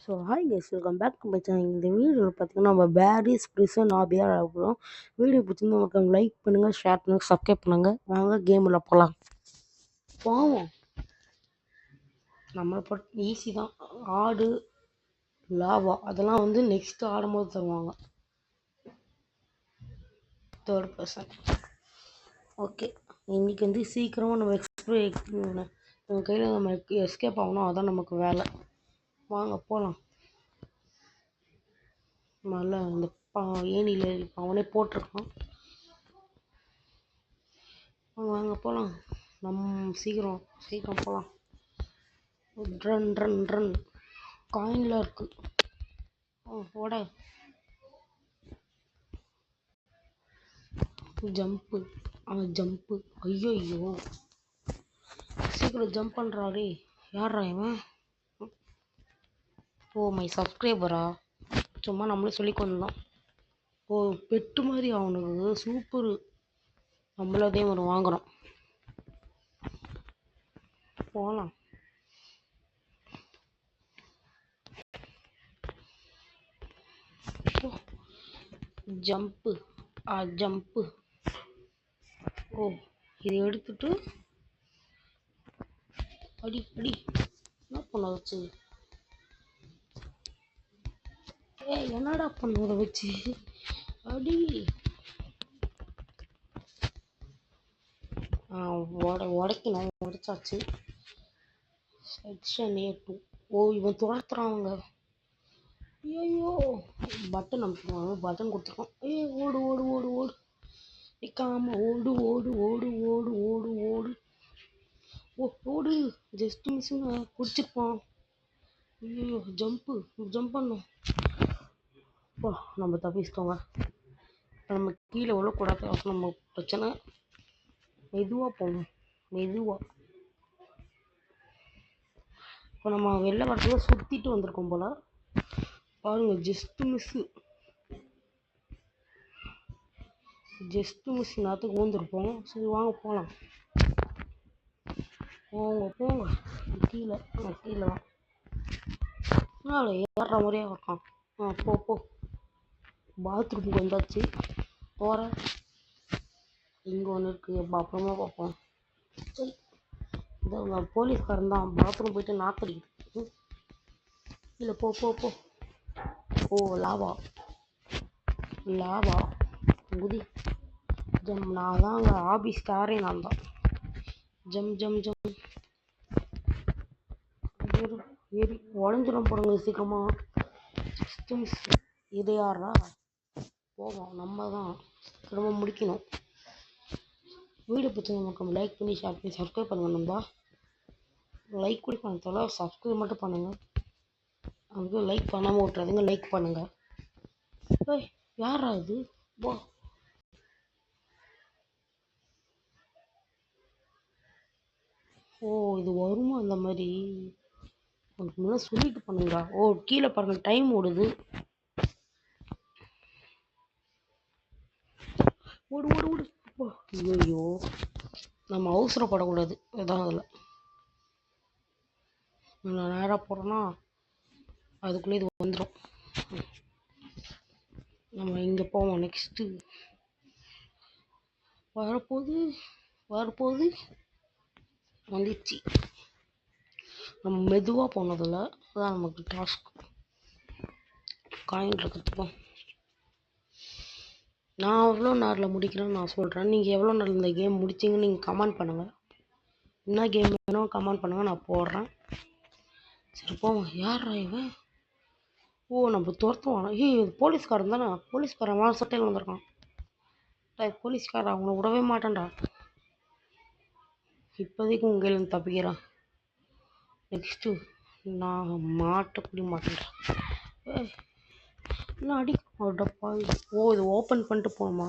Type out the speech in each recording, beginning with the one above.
So hi guys, welcome back to my channel. இந்த வீடியோவில் பார்த்தீங்கன்னா நம்ம பேரிஸ் ப்ரிசன் ஆபியாக ஆகிறோம். வீடியோ பிடிச்சிருந்து உங்களுக்கு லைக் பண்ணுங்கள், ஷேர் பண்ணுங்கள், சப்ஸ்கிரைப் பண்ணுங்கள். வாங்க கேமில் போகலாம். போவோம். நம்மளை பொறுத்து ஈஸி தான். ஆடு லாவா அதெல்லாம் வந்து நெக்ஸ்ட்டு ஆடும்போது தருவாங்க. Third person. ஓகே, இன்றைக்கி வந்து சீக்கிரமாக நம்ம நம்ம கையில் நம்ம எஸ்கேப் ஆகணும். அதான் நமக்கு வேலை. வாங்க போகலாம். நல்லா இந்த ஏணியில் அவனே போட்டிருக்கான். வாங்க போகலாம். சீக்கிரம் போகலாம். ரன் ரன் ரன் காயின்லாம் இருக்குது. ஓட ஜம்ப்பு ஜம்ப்பு. ஐயோ சீக்கிரம் ஜம்ப் பண்ணுறாடே. யாரா இவன்? ஓ மை சப்ஸ்கிரைபரா? சும்மா நம்மளே சொல்லி கொண்டோம். ஓ பெட்டு மாதிரி அவனுக்கு சூப்பரு. நம்மளும் அதே மாதிரி வாங்குகிறோம். போகலாம். Jump jump. ஓ இதை எடுத்துட்டு அடி என்ன பண்ண வச்சு? என்னடா பண்ண வச்சு? அடி உடைக்கணும். உடைச்சாச்சு. Section A2. ஓ இவன் துரத்துறாங்க. ஐயோ பட்டன் அமுக்குவாங்க. பட்டன் கொடுத்துருக்கோம். ஓடு ஓடு ஓடு ஓடு நிற்காம ஓடு ஓடு ஓடு ஓடு ஓடு ஓடு ஓடு. ஜஸ்ட் மிஸ்ஸுங்க. குடிச்சிருப்பான். ஐயோ ஜம்ப் பண்ணோம். நம்ம தப்பிச்சிட்டோங்க. நம்ம கீழே விழக்கூடாது. நம்ம பிரச்சனை. மெதுவாக போகணும். இப்போ நம்ம வெளில வரத்துல சுற்றிட்டு வந்திருக்கோம் போல். பாருங்கள், ஜஸ்ட்டு மிஸ் நேரத்துக்கு ஊந்துருப்போம். சரி வாங்க போகலாம். போங்க கீழே தான். ஏறுற மாதிரியே இருக்கான். போ பாத்ரூமுக்கு வந்தாச்சு. போகிறேன். இங்கே ஒன்று இருக்குது. அப்புறமா பார்ப்போம். சரி இந்த போலீஸ்காரன் தான். பாத்ரூம் போயிட்டு நாக்கடிக்குது. இல்லை போ. ஓ லாவா குதி. நான் தான் அங்கே ஆபீஸ் ஸ்டாரே. நான் தான். ஜம் ஏறி உடஞ்சிடும் போடுங்க சீக்கிரமாக. இது யாரா? போவோம். நம்ம தான் திரும்ப முடிக்கணும். வீடியோ பிடிச்சவங்க நமக்கு லைக் பண்ணி ஷேர் பண்ணி சப்ஸ்கிரைப் பண்ணுங்கள். நண்பா லைக் கூட பண்ண தேவை, சப்ஸ்கிரைப் மட்டும் பண்ணுங்கள். அதுக்கு லைக் பண்ணாமல் விட்றாதுங்க. லைக் பண்ணுங்கள். யாரா இது? ஓ இது வருமா அந்த மாதிரி? உங்களுக்கு முன்னாடி சொல்லிட்டு பண்ணுங்களா? ஓ கீழே பாருங்கள், டைம் ஓடுது. ஓடு. ஐயோ நம்ம அவசரப்படக்கூடாது. இதான் அதில் நான் நேராக போகிறோன்னா அதுக்குள்ளே இது வந்துடும். நம்ம இங்கே போவோம். நெக்ஸ்ட்டு வரப்போகுது வந்துச்சு. நம்ம மெதுவாக போனதில்ல. அதான் நமக்கு டாஸ்க். காயின் இருக்கிறதுக்கும் நான் எவ்வளோ நேரில் முடிக்கிறேன்னு நான் சொல்கிறேன். நீங்கள் எவ்வளோ நேரம் இந்த கேம் முடிச்சிங்கன்னு நீங்கள் கமெண்ட் பண்ணுங்கள். என்ன கேம் வேணும் கமெண்ட் பண்ணுங்கள், நான் போடுறேன். சரி போவோம். யாரா இவன்? ஓ நம்ம துரத்துவானா? போலீஸ்காரன் தானே. போலீஸ்காரன் அவன் சட்டையில் வந்திருக்கான். போலீஸ்காரன் அவனை விடவே மாட்டேன்டா. இப்போதைக்கு உங்கள் தப்பிக்கிறான். நெக்ஸ்ட்டு நான் மாட்டக்கூட மாட்டேன்டா. என்ன அடிப்பா. ஓ இது ஓப்பன் பண்ணிட்டு போகணுமா?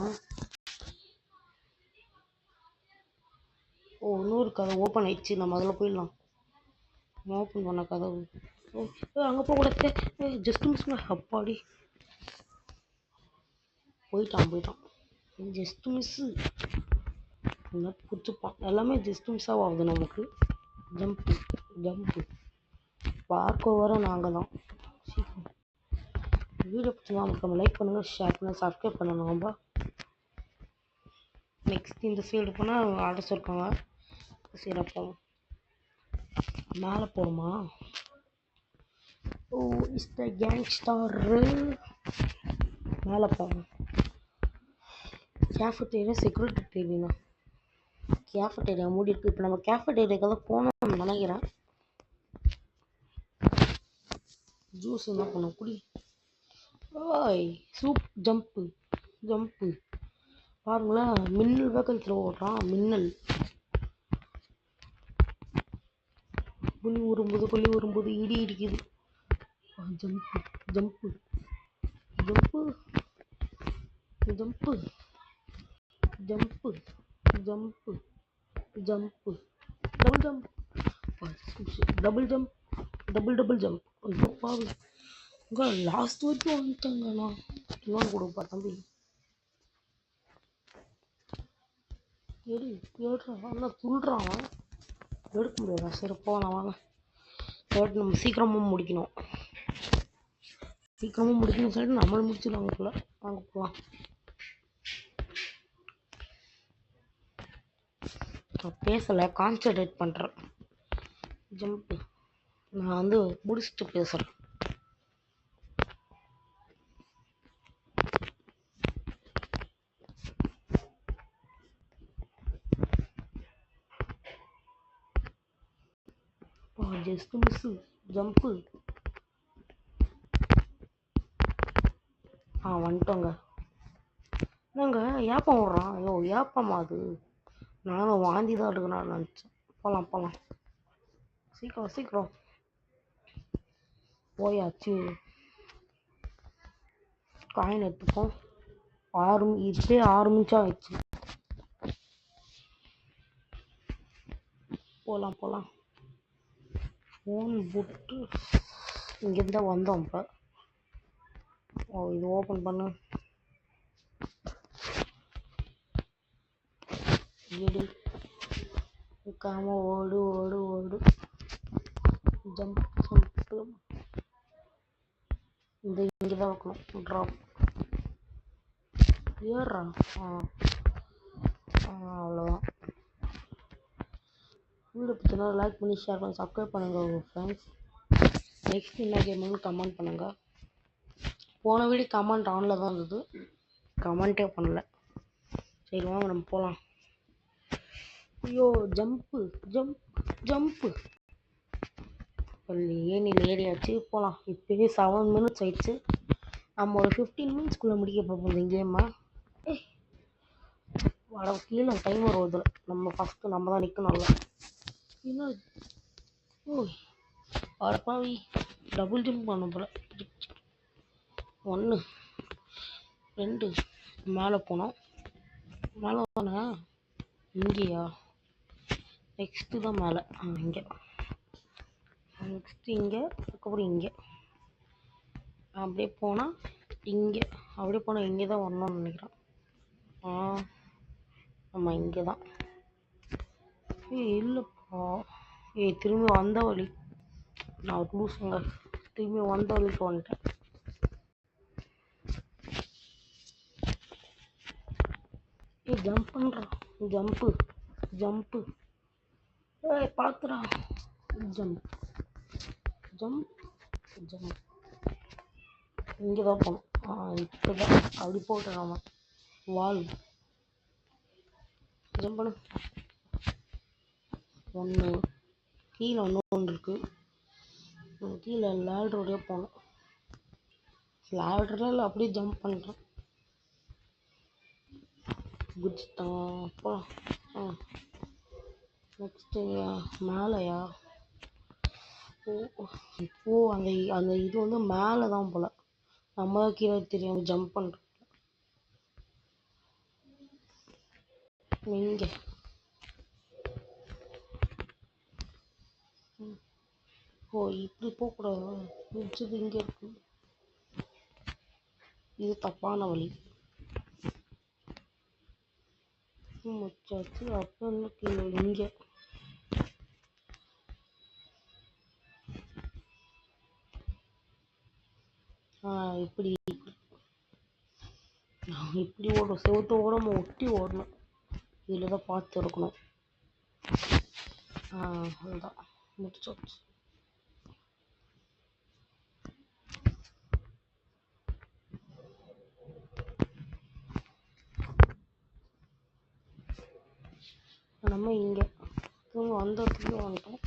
ஓ இன்னொரு கதை ஓப்பன் ஆயிடுச்சு. நம்ம அதில் போயிடலாம். ஓப்பன் பண்ண கதவு. அங்கே போகக்கூடாது. ஜஸ்ட் மிஸ்ங்க. அப்பாடி போயிட்டான். Just miss. குடிச்சுப்பான். எல்லாமே ஜஸ்ட் மிஸ்ஸாக ஆகுது நமக்கு. ஜம்ப்பு பார்க்க வர நாங்கள் தான். சீக்கிரம் வீடியோ பிடிச்சிருந்தா நம்ம லைக் பண்ணுங்கள், ஷேர் பண்ணுங்கள், சப்ஸ்கிரைப் பண்ணணும். ரொம்ப நெக்ஸ்ட் இந்த சைடு போனால் ஆர்டர்ஸ் இருக்காங்க. சரி அப்போ மேலே போகணுமா? ஓ இஸ் த கேங்ஸ்டார். மேலே போகணும். கேஃபட்டேரியா செக்யூரிட்டி டிவினா கேஃபட்டேரியா மூடி இருக்கு. இப்போ நம்ம கேஃபட்டேரியாவுக்கு தான் போகணும்னு நினைக்கிறேன். ஜூஸ் என்ன பண்ணோம் குடி. ஓய் சூப் ஜம்ப்பு ஜம்ப்பு பாருங்களேன். மின்னல் வேகத்தில் ஓடுறான். மின்னல் புலி வரும்போது இடி இடிக்குது. Jump jump jump jump jump jump jump double jump double jump double jump. ஐயோ பாவி உங்க லாஸ்ட் வரைக்கும் வந்துட்டாங்கண்ணா. இன்னொன்று கொடுப்பா தம்பி. எடுறான் நல்லா துள்ளுறான். எடுக்க முடியாதா? சரி போகலாம் வாங்க. தேர்ட் நம்ம சீக்கிரமாக முடிக்கணும் சொல்லிட்டு நம்மளும் முடிச்சிடுவாங்க போல. வாங்க போகலாம். நான் பேசலை, கான்சன்ட்ரேட் பண்ணுறேன். ஜம்ப்பு நான் வந்து முடிச்சுட்டு பேசுகிறேன். Just miss jump. வந்துட்டோங்க. என்னங்க ஏப்பம் விட்றான்? ஐயோ ஏப்பமா அது? நானும் வாந்தி தான் எடுக்கணும்னு நினச்சேன். போகலாம் சீக்கிரம் போயாச்சு. காயின் எடுத்துப்போம். இப்பே 6 நிமிஷம் ஆயிடுச்சு. போகலாம் ஃபோன் போட்டு இங்கேருந்து வந்தோம். இப்போ இது ஓப்பன் பண்ணு. இருக்காம ஓடு ஜம்ப் இங்கே தான் வைக்கணும். ட்ராப் ஏறா. அவ்வளோதான். வீடியோ பிடிச்சனா லைக் பண்ணி ஷேர் பண்ணி சப்ஸ்கிரைப் பண்ணுங்கள் உங்கள் ஃப்ரெண்ட்ஸ். நெக்ஸ்ட் என்ன கேம்னு கமெண்ட் பண்ணுங்கள். போன வீடியோ கமெண்ட் ஆனில் தான் இருந்தது, கமெண்ட்டே பண்ணல. சரி வாங்க நம்ம போகலாம். ஐயோ ஜம்ப்பு ஏனியில் ஏறியாச்சு. போகலாம். இப்போயே 7 minutes ஆயிடுச்சு. நம்ம ஒரு 15 minutesக்குள்ளே முடிக்க பார்ப்போம் இந்த கேம்மா. வட கீழே டைமர் வருது. நம்ம ஃபஸ்ட்டு நம்ம தான் நிற்கணும்ல. என்ன ஓய் அடப்பாவி டபுள் ஜம்ப் பண்ண போல. 1 2 மேலே போனோம். மேலே போனேன் இங்கேயா? நெக்ஸ்ட்டு தான் மேலே. இங்கே நெக்ஸ்ட்டு இங்கே, அதுக்கப்புறம் இங்கே அப்படியே போனால் இங்கே, அப்படியே போனால் இங்கே தான் வரணும்னு நினைக்கிறேன். ஆமாம் இங்கே தான். இல்லைப்பா. திரும்பி வந்த வழி. நான் லூசுங்க. திரும்பி வந்த வழிக்கு வந்துட்டேன். ஜம்ப் பண்ணுறான். ஜம்ப்பு பார்த்துடா. ஜம்ப் இங்கே தான் போகணும். இப்போ தான் அப்படி போட்டேன். நம்ம வால் ஜம்ப் பண்ணு. 1 கீழே ஒன்று இருக்குது. கீழே லேடரோடய போகணும். லேடரில் இல்லை, அப்படியே ஜம்ப் பண்ணுறேன். குதிச்சுட்டான். போகலாம். நெக்ஸ்ட்டு மேலேயா? அந்த இது வந்து மேலே தான் போல். நம்ம தான் கீழே தெரியும் ஜம்ப் பண்ணுறோம். இங்கே இப்படி போகக்கூடாது. முடிச்சது இங்கே இருக்கு. இது தப்பான வழி. முச்சாச்சு. அப்புறம் கீழே இங்கே இப்படி இப்படி ஓடணும், செவத்தோட நம்ம ஒட்டி ஓடணும். இதில் தான் பார்த்து இருக்கணும். அதுதான் முடிச்சாச்சு. நம்ம இங்கே தூங்க அந்த இடத்துக்கு வந்துட்டோம்.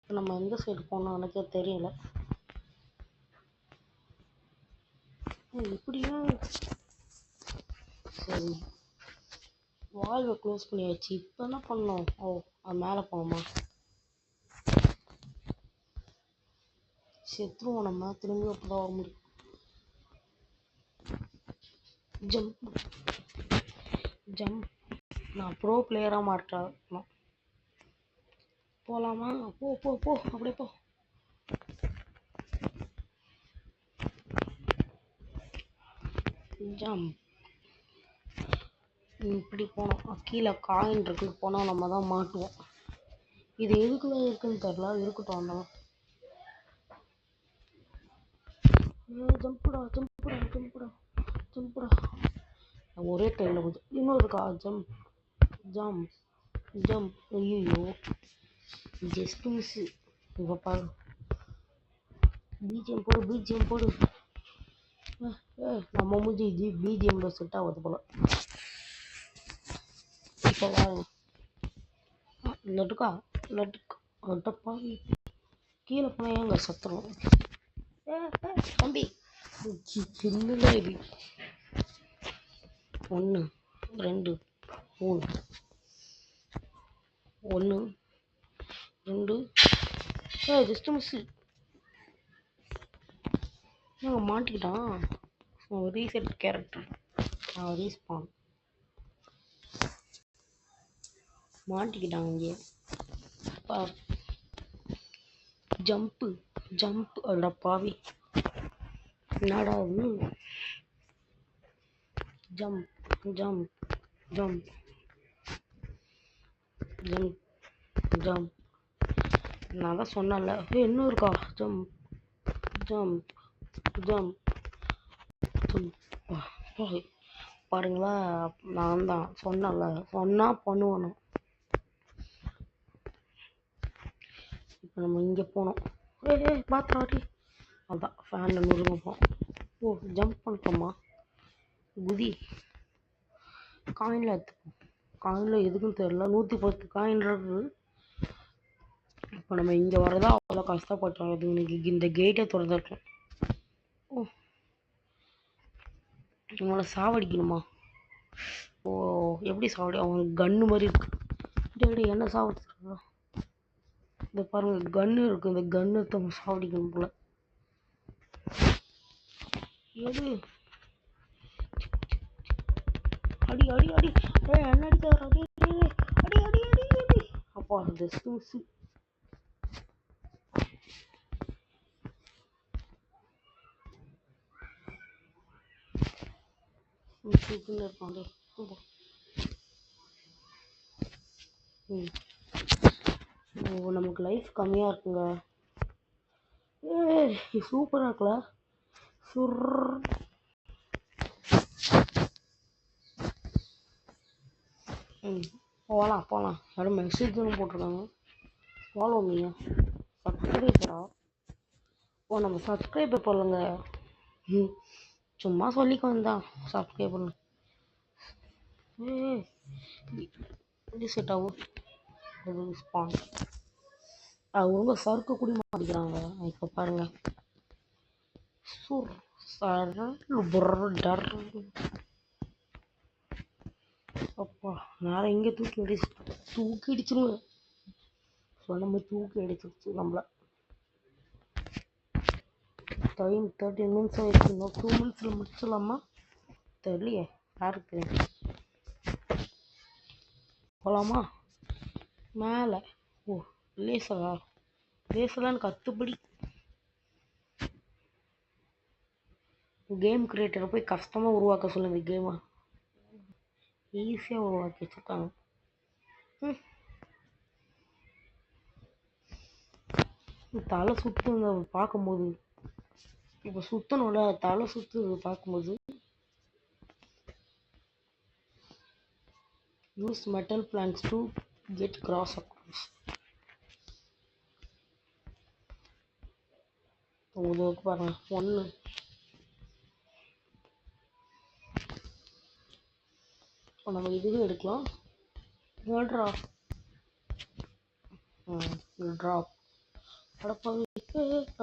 நம்ம எந்த சைடு போனோம் எனக்கே தெரியல. இப்படியா? சரி, வால்வை க்ளோஸ் பண்ணியாச்சு. இப்போ என்ன பண்ணோம்? அது மேலே போகணுமா? செத்துருவோம் நம்ம. திரும்பி அப்போ வர முடியும். Jump jump. நான் ப்ரோ பிளேயராக மாட்டேன். போகலாமா? போ போ போ, அப்படியே போ. ஜம்ப். இப்படி போனோம். கீழே காயின் இருக்கு, போனால் நம்ம தான் மாட்டுவோம். இது எதுக்குள்ள இருக்குன்னு தெரில. இருக்கட்டும். வந்தோம். ஜம்புடா ஜம்புடா ஜம்புடா ஜம்புடா. ஒரே டைமில் போகுது. இன்னொருக்கா? Jump jump jump. ஐயோ, ஜஸ்ட் மிஸ்ஸு. இப்போ பாரு, பிஜிஎம் போடு, பிஜிஎம் போடு. நம்ம மூஞ்சி பிஜிஎம்ல செட் ஆகுது போல. இப்போ பாருங்க, லட்டுக்கா லட்டுக்கா லட்டப்பா. கீழே போனால் ஏங்க சத்துரும்? தம்பி சின்ன இது. 1 2 3. 1 2. Just miss. மாட்டிக்கிட்டான். Reset character. ரீஸ்பான். மாட்டிக்கிட்டான் இங்கே. Jump jump. அட பாவி, என்னடா இது? Jump jump jump jump jump. நான் தான் சொன்னேன்ல. இன்னும் இருக்கா? Jump jump jump jump. பாருங்களா, நான் தான் சொன்னேன்ல, சொன்னால் பண்ணுவேன். இப்போ நம்ம இங்கே போனோம். பாத்திராடி. அதுதான் ஃபேனில் நுழுங்க போகிறோம். ஜம்ப் பண்ணிட்டோமா? குதி. காயினில் எடுத்துப்போம். காயினில் எதுக்குன்னு தெரில. 110 காயின் இருக்குது. இப்போ நம்ம இங்கே வரதா அவ்வளோ கஷ்டப்பட்டோம். இது இன்னைக்கு இந்த கேட்டை திறந்துருக்கோம். உங்களை சாவடிக்கணுமா? எப்படி சாவடி? அவங்க கன்று மாதிரி இருக்கு. டேடி என்ன சாவடிச்சிருக்கா? இந்த பாருங்க, கன்று இருக்கு. இந்த கன்று எடுத்து சாவடிக்கணும் போல. எது? அடி அடி அடி. என்ன அடிக்காத. அடி அடி அடி அடி அடி. அப்பா, அந்த சூசு. இருப்பான். நமக்கு லைஃப் கம்மியாக இருக்குங்க. சூப்பராக இருக்குல்ல? போகலாம். யாரும் மெசேஜ்னு போட்டிருக்காங்க. ஃபாலோ மீங்க. சப்ஸ்கிரைபரா? நம்ம சப்ஸ்கிரைபர் போடலங்க. சும்மா சொல்லிக்க வந்தான் சப்ஸ்கிரைப் பண்ணு. செட் ஆகும். அவங்க சறுக்கு குடி மாட்டிக்கிறாங்க. இப்போ பாருங்க. அப்பா, நேரம் இங்கே தூக்கி அடிச்சிருவேன். சொன்ன மாதிரி தூக்கி அடிச்சிருச்சு நம்மள. டைம் 13 minutes ஆயிடுச்சு. இன்னும் 2 minutes முடிச்சிடலாமா? தெரியலையே, யாருக்கு? போகலாமா? மேலே. லேசரான்னு கத்துப்படி. கேம் கிரியேட்டரை போய் கஷ்டமாக உருவாக்க சொல்லுங்க. கேமை ஈஸியாக உருவாக்கி வச்சுருக்காங்க. தலை சுற்றுங்க பார்க்கும்போது. அப்போ சுற்றணும்ல, தலை சுற்றுது பார்க்கும்போது. Use metal planks to get cross across. உங்களுக்கு பாருங்க 1. இப்போ நம்ம இதுவே எடுக்கலாம். ஏழ்ரா ட்ராப். அடப்பாவி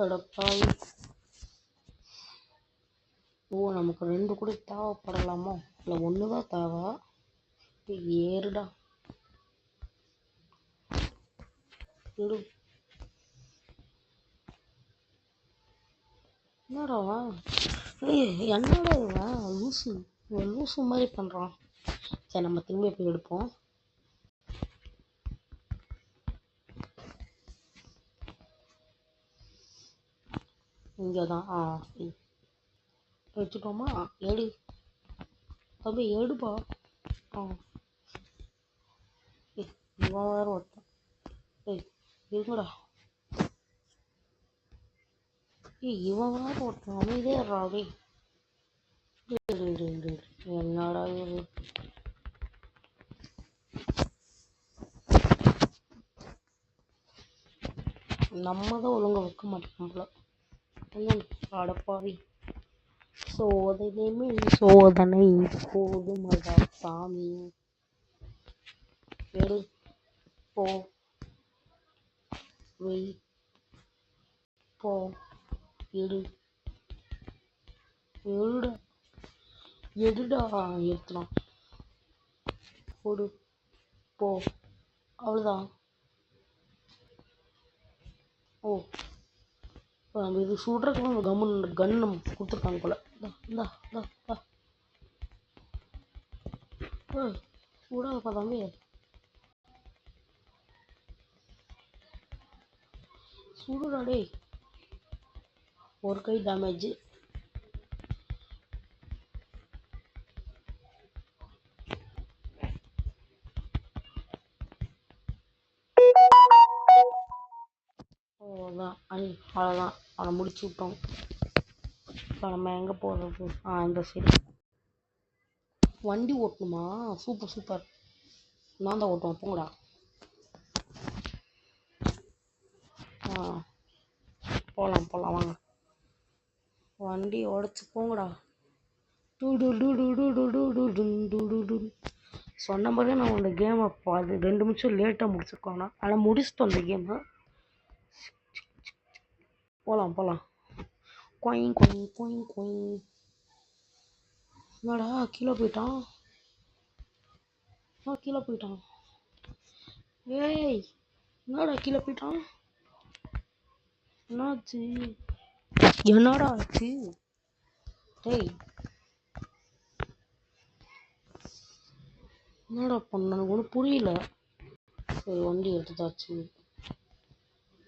அடப்பாவி. ஓ நமக்கு 2 கூட தேவைப்படலாமோ? இல்லை 1 தான் தேவை. ஏறுடா எடு. என்னடா என்னடா இவன் லூசு, லூசு மாதிரி பண்ணுறான். சரி நம்ம திரும்பி போய் எடுப்போம். இங்கே தான் வச்சுட்டோமா? எடு தம்பி எடுப்பா. இவன் வேறு ஒருத்தன். இருங்கடா. இவன் வேறு ஒருத்தன் அமைதியே ராவே. என்னடா இது? நம்ம தான் ஒழுங்காக வைக்க மாட்டோம் போல. அடப்பாவி. சோதனை மேல் சோதனை போதுமடா சாமி. எடு போ வெய் போ எடு எடுடா எடுடா எடுத்துலாம். போடு போ. அவ்வளோதான். ஓ நம்ம இது சுடுறதுக்கு கன் நம்ம கொடுத்துருக்காங்க போல. இந்தா இந்தா இந்தா. சூடாகப்பா தம்பி. சுடுடா டேய். ஒரு கை டேமேஜ். அவ்வளோதான் அவ்வளோதான் அவனை முடிச்சு விட்டோம். இப்போ நம்ம எங்கே போகிறது? இந்த சைடு. வண்டி ஓட்டணுமா? Super super. நான் தான் ஓட்டுவேன். போங்கடா. போகலாம் போகலாம் வாங்க. வண்டி உடச்சி போங்கடா. சொன்ன மாதிரி நான் அந்த கேமை 2 நிமிஷம் லேட்டாக முடிச்சிருக்கோண்ணா. ஆனால் முடிச்சிட்டோம் அந்த கேமை. போகலாம் போகலாம். Coin coin coin coin. என்னடா கீழே போயிட்டான்? கீழே போயிட்டான். ஏய் என்னடா கீழே போயிட்டான்? என்னாச்சு? என்னடா ஆச்சு? டேய் என்னடா பண்ண? எனக்கு ஒன்றும் புரியல. சரி வண்டி எடுத்துதாச்சு.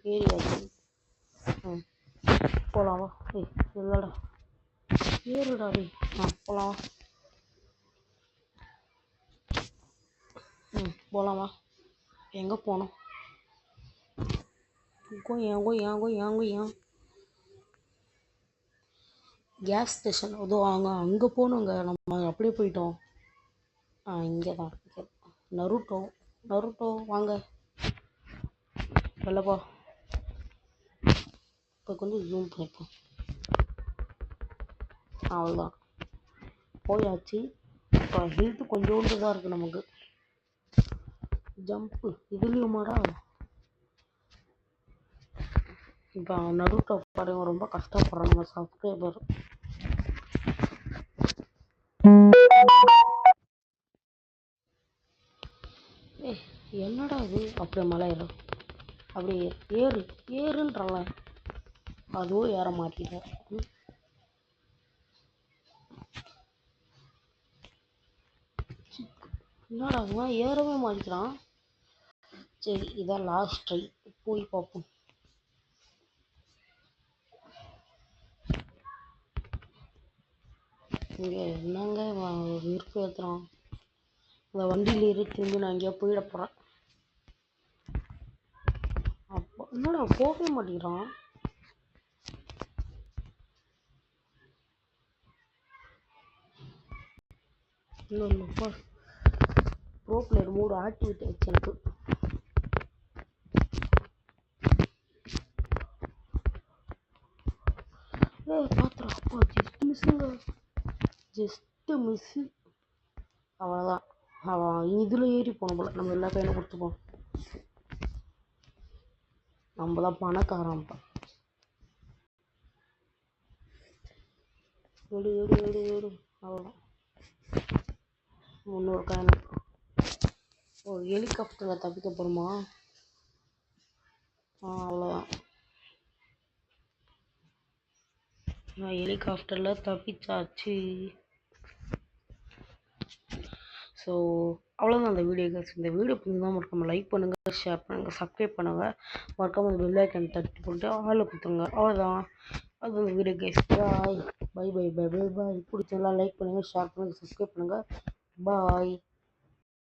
ஏறியாச்சு. போகலாமா? இல்லைடா ஏறுடா டேய். போகலாம். போகலாமா? எங்கே போனோம்? ஏன் கேஸ் ஸ்டேஷன் அதோ அங்கே போகணுங்க. நம்ம அப்படியே போயிட்டோம். இங்கே தான் நருட்டோ வாங்க வெள்ளப்பா. இப்போ கொஞ்சம் ஜூம் பண்ணிப்போம். அவ்வளோதான் போயாச்சு. இப்போ ஹெல்த்து கொஞ்சோண்டு தான் இருக்குது நமக்கு. ஜம்ப்பு இதுலேயுமாடா? இப்போ நருட்டோ பாருங்க ரொம்ப கஷ்டப்படுறோம் நம்ம சப்ஸ்கிரைபர். என்னடா இது? அப்படியே மலை ஏறும். அப்படியே ஏறுன்றல அதுவும் ஏற மாட்டேன். என்னடா அவன் ஏறவே மாட்டேங்கிறான். சரி இதான் லாஸ்ட் ட்ரை. போய் பார்ப்போம். இங்கே என்னங்க விருப்பம் ஏற்றுறான். இந்த வண்டியில் ஏறி திரும்பி நான் எங்கேயா போயிட போகிறேன். அப்போ என்னடா போகவே மாட்டேங்கிறான். இன்னொன்று ப்ரோ பிளேயர் மூடு ஆக்டிவேட் ஆயிடுச்சு எனக்கு. பார்த்துரும் அப்பா ஜஸ்ட்டு மிஸ்ஸு அவ்வளோதான். அவன் இதில் ஏறி போன போல, நம்ம எல்லா கையிலும் கொடுத்துப்போம். நம்ம தான் பணக்காரன்ப்பா. எடு எடு எடு எடு அவ்வளோதான். 300 காயின். ஓ ஹெலிகாப்டரில் தப்பிக்க போகிறோமா? அவ்வளோதான். நான் ஹெலிகாப்டரில் தப்பிச்சாச்சு. ஸோ அவ்வளோதான் அந்த வீடியோ கேஸ். இந்த வீடியோ பிடிச்சிருந்தா மறக்காமல் லைக் பண்ணுங்கள், ஷேர் பண்ணுங்கள், சப்ஸ்கிரைப் பண்ணுங்கள். மறக்காமல் அந்த பெல் ஐக்கன் தட்டி போட்டு ஆளில் கொடுத்துருங்க. அவ்வளோதான். அது அந்த வீடியோ கேஸ். Bye bye bye bye bye bye. பிடிச்சதெல்லாம் லைக் பண்ணுங்கள், ஷேர் பண்ணுங்கள், சப்ஸ்கிரைப் பண்ணுங்கள். பாய்.